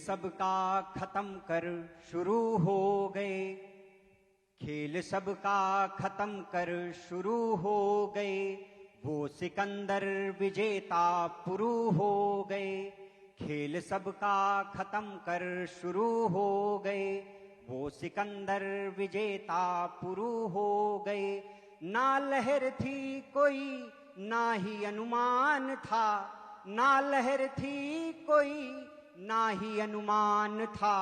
सबका खत्म कर शुरू हो गए, खेल सबका खत्म कर शुरू हो गए, वो सिकंदर विजेता पुरू हो गए। खेल सबका खत्म कर शुरू हो गए, वो सिकंदर विजेता पुरू हो गए। ना लहर थी कोई ना ही अनुमान था, ना लहर थी कोई ना ही अनुमान था,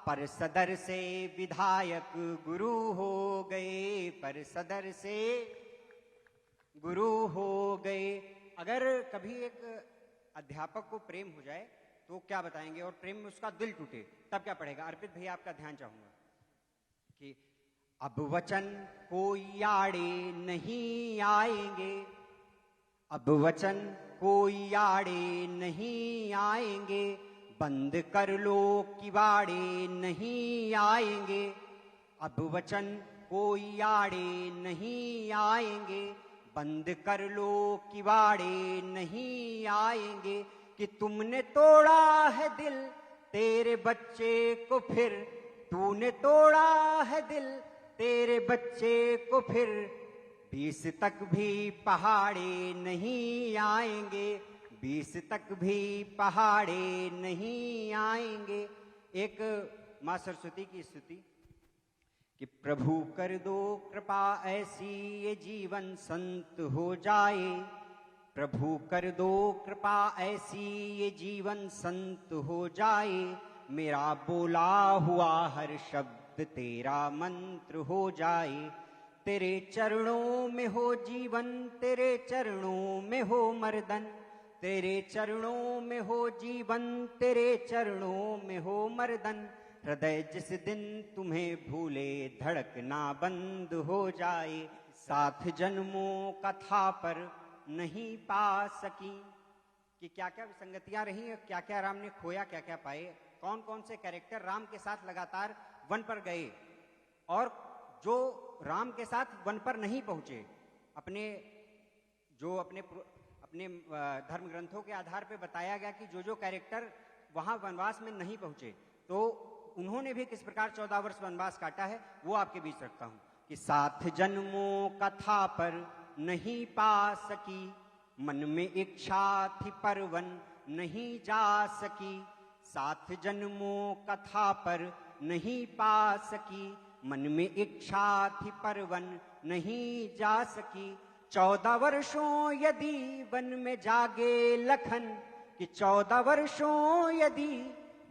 पर सदर से विधायक गुरु हो गए, पर सदर से गुरु हो गए। अगर कभी एक अध्यापक को प्रेम हो जाए तो क्या बताएंगे, और प्रेम में उसका दिल टूटे तब क्या पढ़ेगा? अर्पित भैया आपका ध्यान चाहूंगा कि अब वचन कोई आड़े नहीं आएंगे, अब वचन कोई आड़े नहीं आएंगे, बंद कर लो किवाड़े नहीं आएंगे। अब वचन कोई आड़े नहीं आएंगे, बंद कर लो किवाड़े नहीं आएंगे। कि तुमने तोड़ा है दिल तेरे बच्चे को फिर, तूने तोड़ा है दिल तेरे बच्चे को फिर, 20 तक भी पहाड़े नहीं आएंगे, 20 तक भी पहाड़े नहीं आएंगे। एक मां सरस्वती की स्तुति कि प्रभु कर दो कृपा ऐसी ये जीवन संत हो जाए, प्रभु कर दो कृपा ऐसी ये जीवन संत हो जाए, मेरा बोला हुआ हर शब्द तेरा मंत्र हो जाए। तेरे चरणों में हो जीवन, तेरे चरणों में हो मर्दन, तेरे चरणों में हो जीवन, तेरे चरणों में हो मर्दन। हृदय जिस दिन तुम्हें भूले धड़कना बंद हो जाए, 7 जन्मों कथा पर नहीं पा सकी। कि क्या क्या विसंगतियां रही, क्या क्या राम ने खोया, क्या क्या पाए, कौन कौन से कैरेक्टर राम के साथ लगातार वन पर गए, और जो राम के साथ वन पर नहीं पहुंचे, अपने धर्म ग्रंथों के आधार पर बताया गया कि जो जो कैरेक्टर वहां वनवास में नहीं पहुंचे, तो उन्होंने भी किस प्रकार 14 वर्ष वनवास काटा है, वो आपके बीच रखता हूं। कि 7 जन्मों कथा पर नहीं पा सकी, मन में इच्छा थी पर वन नहीं जा सकी, 7 जन्मों कथा पर नहीं पा सकी, मन में इच्छा थी पर वन नहीं जा सकी। 14 वर्षों यदि वन में जागे लखन, कि 14 वर्षों यदि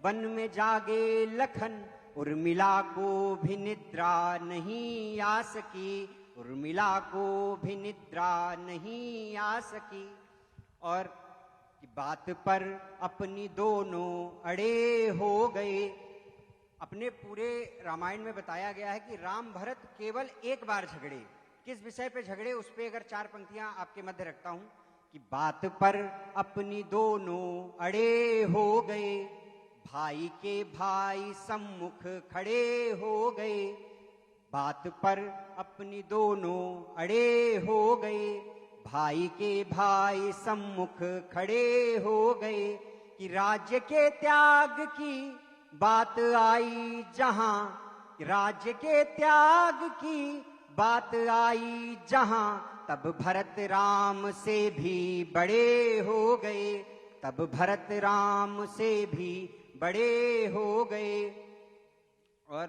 वन में जागे लखन, उर्मिला को भी निद्रा नहीं आ सकी, उर्मिला को भी निद्रा नहीं आ सकी। और बात पर अपनी दोनों अड़े हो गए। अपने पूरे रामायण में बताया गया है कि राम भरत केवल एक बार झगड़े, किस विषय पे झगड़े, उस पे अगर 4 पंक्तियां आपके मध्य रखता हूं कि बात पर अपनी दोनों अड़े हो गए, भाई के भाई सम्मुख खड़े हो गए, बात पर अपनी दोनों अड़े हो गए, भाई के भाई सम्मुख खड़े हो गए। कि राज्य के त्याग की बात आई जहां, राज्य के त्याग की बात आई जहां, तब भरत राम से भी बड़े हो गए, तब भरत राम से भी बड़े हो गए। और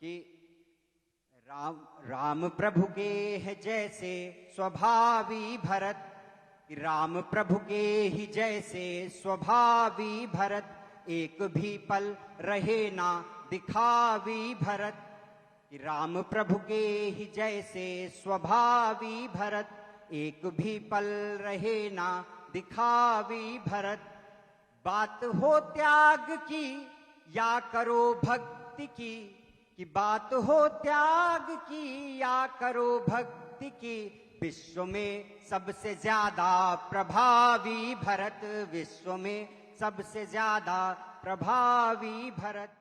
कि राम प्रभु के है जैसे स्वभावी भरत, राम प्रभु के ही जैसे स्वभावी भरत, एक भी पल रहे ना दिखावी भरत, राम प्रभु के ही जैसे स्वभावी भरत, एक भी पल रहे ना दिखावी भरत। बात हो त्याग की या करो भक्ति की, कि बात हो त्याग की या करो भक्ति की, विश्व में सबसे ज्यादा प्रभावी भरत, विश्व में सबसे ज्यादा प्रभावी भरत।